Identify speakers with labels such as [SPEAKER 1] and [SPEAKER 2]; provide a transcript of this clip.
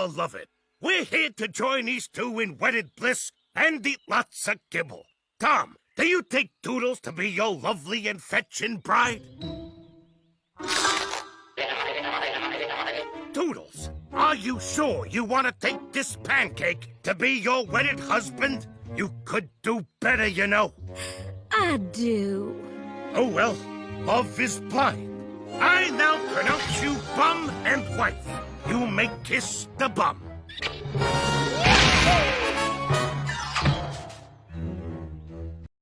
[SPEAKER 1] Beloved, we're here to join these two in wedded bliss and eat lots of kibble. Tom, do you take Toodles to be your lovely and fetching bride? Toodles, are you sure you want to take this pancake to be your wedded husband? You could do better, you know.
[SPEAKER 2] I do.
[SPEAKER 1] Oh, well, love is blind. I now pronounce you bum and wife. You may kiss the bum.